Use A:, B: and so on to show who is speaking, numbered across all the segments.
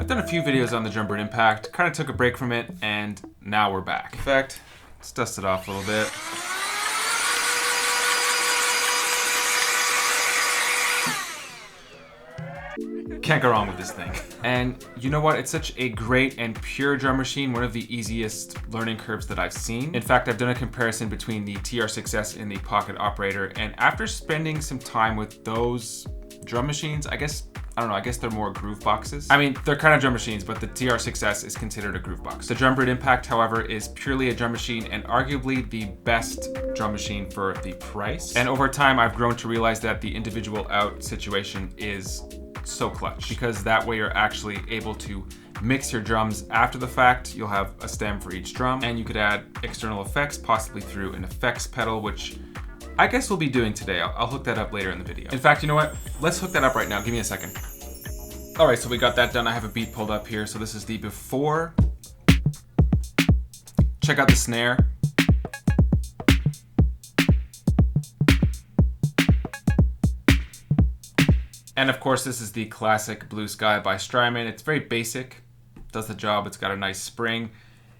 A: I've done a few videos on the Drumbrute Impact, kind of took a break from it, and now we're back. In fact, let's dust it off a little bit. Can't go wrong with this thing. And you know what? It's such a great and pure drum machine, one of the easiest learning curves that I've seen. In fact, I've done a comparison between the TR6S and the Pocket Operator, and after spending some time with those drum machines, I don't know, I guess they're more groove boxes. I mean, they're kind of drum machines, but the TR6S is considered a groove box. The Drumbrute Impact, however, is purely a drum machine and arguably the best drum machine for the price. And over time, I've grown to realize that the individual out situation is so clutch, because that way you're actually able to mix your drums after the fact. You'll have a stem for each drum, and you could add external effects, possibly through an effects pedal, which I guess we'll be doing today. I'll hook that up later in the video. In fact, you know what? Let's hook that up right now. Give me a second. All right, so we got that done. I have a beat pulled up here. So this is the before. Check out the snare. And of course, this is the classic Blue Sky by Strymon. It's very basic, does the job. It's got a nice spring.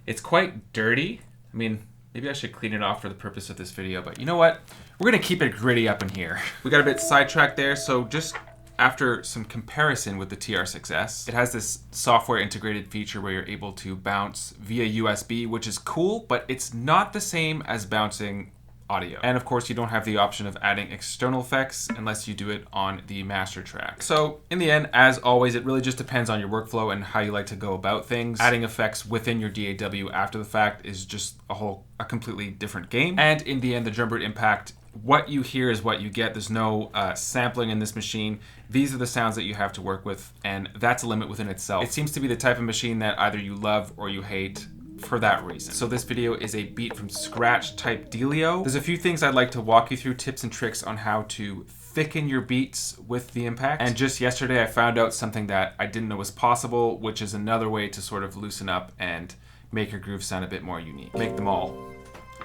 A: It's quite dirty. I mean, maybe I should clean it off for the purpose of this video, but you know what? We're gonna keep it gritty up in here. We got a bit sidetracked there, so just after some comparison with the TR6S, it has this software integrated feature where you're able to bounce via USB, which is cool, but it's not the same as bouncing audio. And of course, you don't have the option of adding external effects unless you do it on the master track. So in the end, as always, it really just depends on your workflow and how you like to go about things. Adding effects within your DAW after the fact is just a completely different game. And in the end, the Drumbrute Impact, what you hear is what you get. There's no sampling in this machine. These are the sounds that you have to work with, and that's a limit within itself. It seems to be the type of machine that either you love or you hate for that reason. So this video is a beat from scratch type dealio. There's a few things I'd like to walk you through, tips and tricks on how to thicken your beats with the Impact. And just yesterday I found out something that I didn't know was possible, which is another way to sort of loosen up and make your grooves sound a bit more unique. Make them all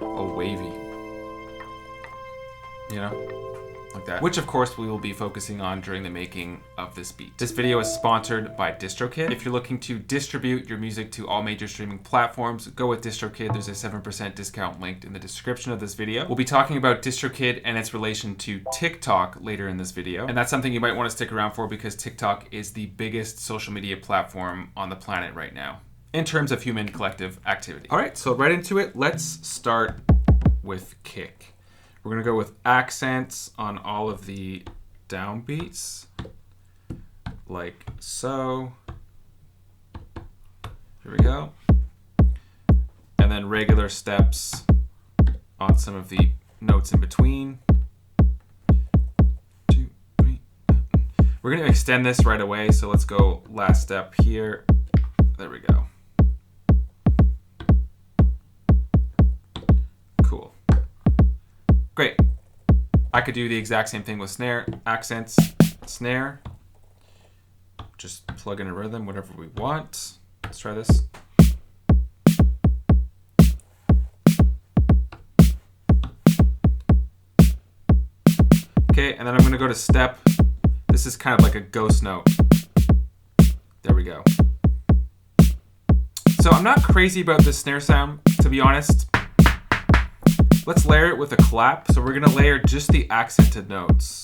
A: wavy. You know, like that. Which of course we will be focusing on during the making of this beat. This video is sponsored by DistroKid. If you're looking to distribute your music to all major streaming platforms, go with DistroKid. There's a 7% discount linked in the description of this video. We'll be talking about DistroKid and its relation to TikTok later in this video. And that's something you might want to stick around for, because TikTok is the biggest social media platform on the planet right now in terms of human collective activity. All right, so right into it. Let's start with kick. We're gonna go with accents on all of the downbeats, like so. Here we go. And then regular steps on some of the notes in between. 2, 3. We're gonna extend this right away, so let's go last step here. There we go. Cool. Great. I could do the exact same thing with snare, accents, snare. Just plug in a rhythm, whatever we want. Let's try this. Okay, and then I'm gonna go to step. This is kind of like a ghost note. There we go. So I'm not crazy about this snare sound, to be honest. Let's layer it with a clap. So we're gonna layer just the accented notes.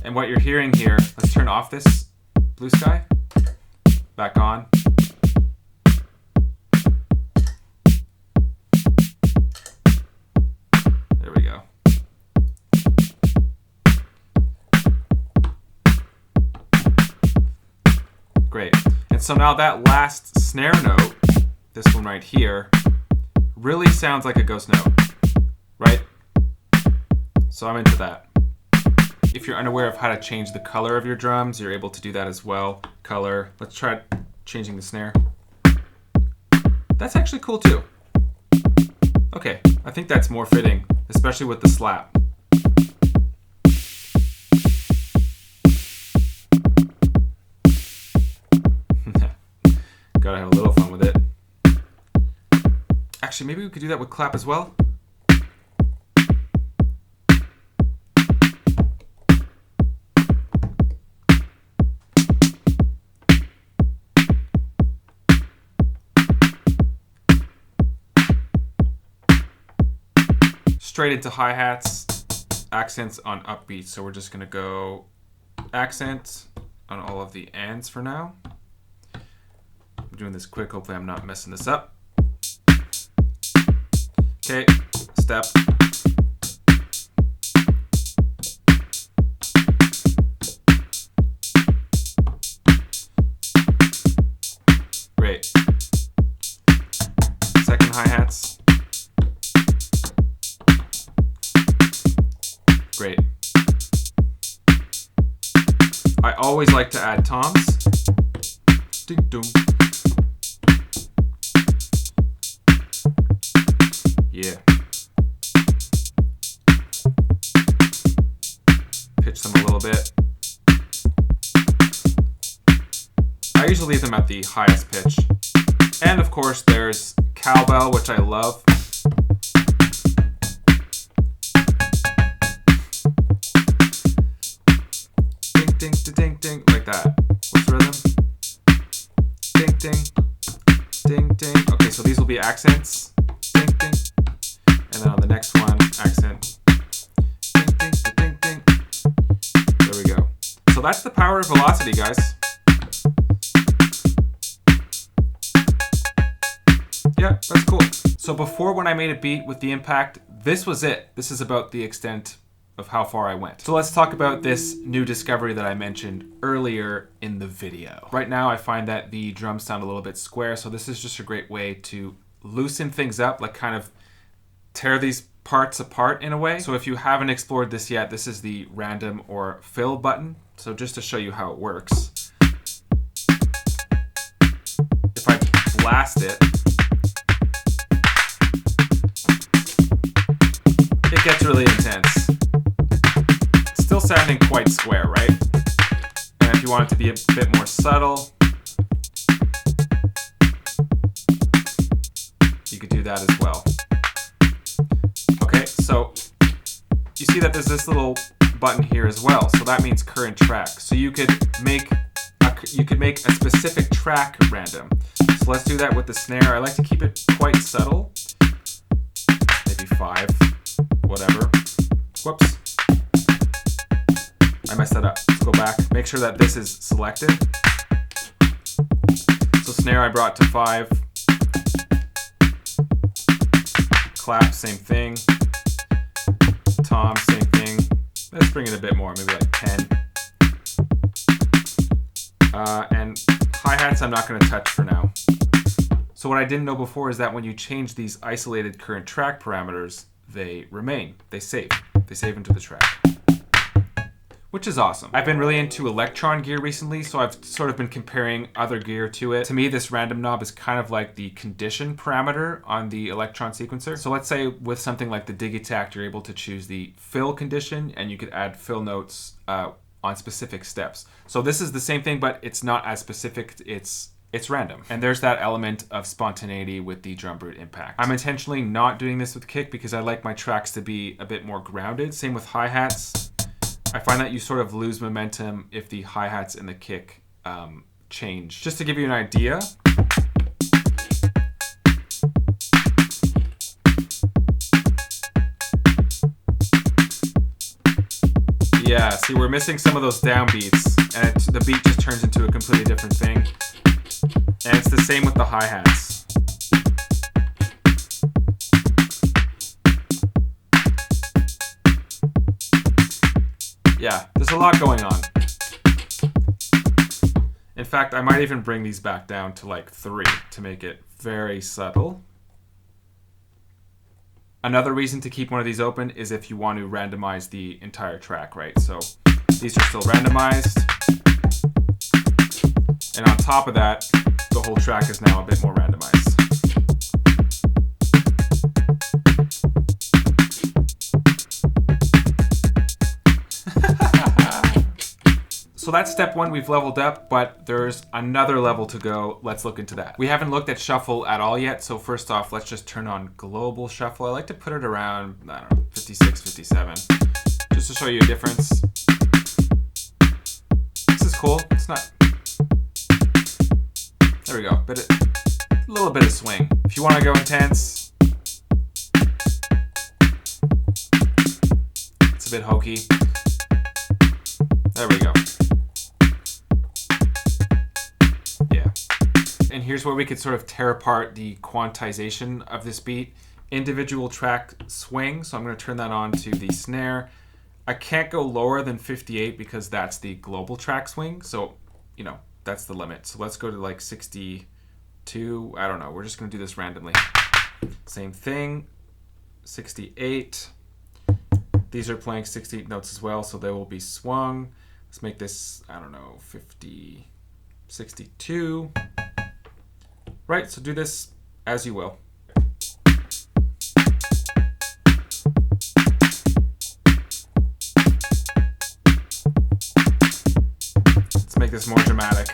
A: And what you're hearing here, let's turn off this Blue Sky, back on. There we go. Great. And so now that last snare note, this one right here, really sounds like a ghost note, right? So I'm into that. If you're unaware of how to change the color of your drums, you're able to do that as well. Color, let's try changing the snare. That's actually cool too. Okay, I think that's more fitting, especially with the slap. Gotta have a little fun with it. Actually, maybe we could do that with clap as well. straight into hi-hats, accents on upbeats. So we're just gonna go accent on all of the ands for now. I'm doing this quick, hopefully I'm not messing this up. Okay, step. Great. Second hi-hats. Great. I always like to add toms. Ding dong. Yeah. Pitch them a little bit. I usually leave them at the highest pitch. And of course there's cowbell, which I love. Ding, ding, ding, ding, like that. What's the rhythm? Ding, ding, ding, ding. Okay, so these will be accents. Ding, ding. And then on the next one, accent. Ding, ding, ding, ding. There we go. So that's the power of velocity, guys. Yeah, that's cool. So before, when I made a beat with the Impact, this was it. This is about the extent of how far I went. So let's talk about this new discovery that I mentioned earlier in the video. Right now I find that the drums sound a little bit square, so this is just a great way to loosen things up, like kind of tear these parts apart in a way. So if you haven't explored this yet, this is the random or fill button. So just to show you how it works, if I blast it, it gets really intense. Still sounding quite square, right? And if you want it to be a bit more subtle, you could do that as well. Okay, so you see that there's this little button here as well. So that means current track. So you could make a specific track random. So let's do that with the snare. I like to keep it quite subtle. Maybe 5, whatever. Whoops. I messed that up. Let's go back. Make sure that this is selected. So snare I brought to 5. Clap, same thing. Tom, same thing. Let's bring it a bit more, maybe like 10. And hi-hats I'm not going to touch for now. So what I didn't know before is that when you change these isolated current track parameters, they remain. They save. They save into the track, which is awesome. I've been really into Electron gear recently, so I've sort of been comparing other gear to it. To me, this random knob is kind of like the condition parameter on the Electron sequencer. So let's say with something like the Digitact, you're able to choose the fill condition, and you could add fill notes on specific steps. So this is the same thing, but it's not as specific. It's random. And there's that element of spontaneity with the Drumbrute Impact. I'm intentionally not doing this with kick because I like my tracks to be a bit more grounded. Same with hi-hats. I find that you sort of lose momentum if the hi-hats and the kick change. Just to give you an idea, yeah, see, we're missing some of those downbeats, and the beat just turns into a completely different thing. And it's the same with the hi-hats. Yeah, there's a lot going on. In fact, I might even bring these back down to like 3 to make it very subtle. Another reason to keep one of these open is if you want to randomize the entire track, right? So these are still randomized. And on top of that, the whole track is now a bit more randomized. So that's step 1, we've leveled up, but there's another level to go. Let's look into that. We haven't looked at shuffle at all yet, so first off, let's just turn on global shuffle. I like to put it around, I don't know, 56, 57, just to show you a difference. This is cool, it's not... There we go, a little bit of swing. If you want to go intense, It's a bit hokey. There we go. Yeah. And here's where we could sort of tear apart the quantization of this beat. Individual track swing, so I'm going to turn that on to the snare. I can't go lower than 58 because that's the global track swing, so, you know, that's the limit. So let's go to like 62, I don't know, we're just going to do this randomly. Same thing, 68. These are playing 68 notes as well, so they will be swung. Let's make this, I don't know, 50, 62. Right, so do this as you will. Let's make this more dramatic.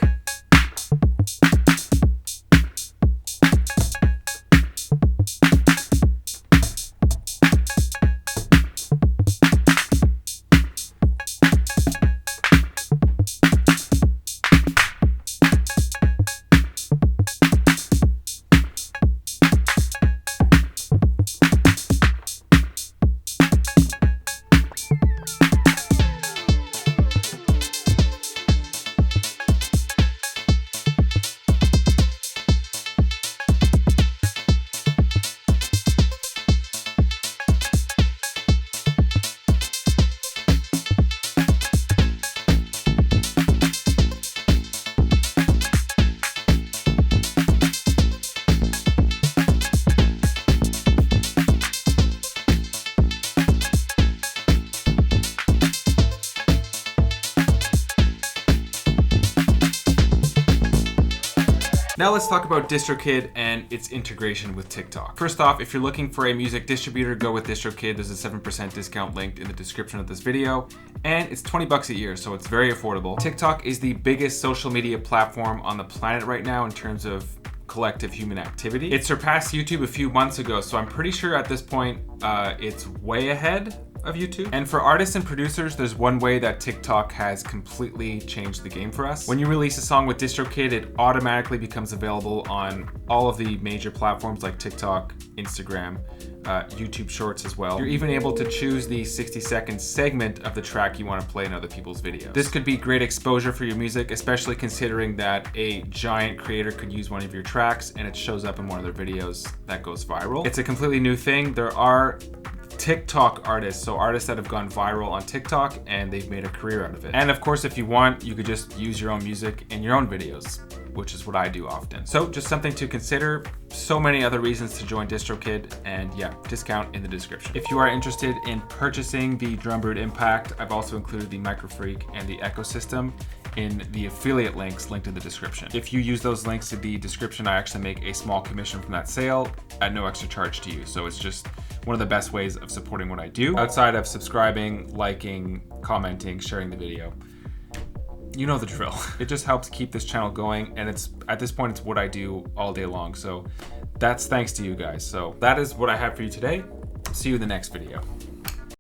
A: Now let's talk about DistroKid and its integration with TikTok. First off, if you're looking for a music distributor, go with DistroKid. There's a 7% discount linked in the description of this video, and it's 20 bucks a year, so it's very affordable. TikTok is the biggest social media platform on the planet right now in terms of collective human activity. It surpassed YouTube a few months ago, so I'm pretty sure at this point it's way ahead of YouTube. And for artists and producers, there's one way that TikTok has completely changed the game for us. When you release a song with DistroKid, it automatically becomes available on all of the major platforms like TikTok, Instagram, YouTube Shorts as well. You're even able to choose the 60-second segment of the track you want to play in other people's videos. This could be great exposure for your music, especially considering that a giant creator could use one of your tracks and it shows up in one of their videos that goes viral. It's a completely new thing. There are TikTok artists, so artists that have gone viral on TikTok and they've made a career out of it. And of course, if you want, you could just use your own music in your own videos, which is what I do often. So just something to consider. So many other reasons to join DistroKid, and yeah, discount in the description. If you are interested in purchasing the Drumbrute Impact, I've also included the Microfreak and the ecosystem in the affiliate links linked in the description. If you use those links in the description, I actually make a small commission from that sale at no extra charge to you. So it's just one of the best ways of supporting what I do, outside of subscribing, liking, commenting, sharing the video. You know the drill. It just helps keep this channel going, and it's at this point, it's what I do all day long. So that's thanks to you guys. So that is what I have for you today. See you in the next video.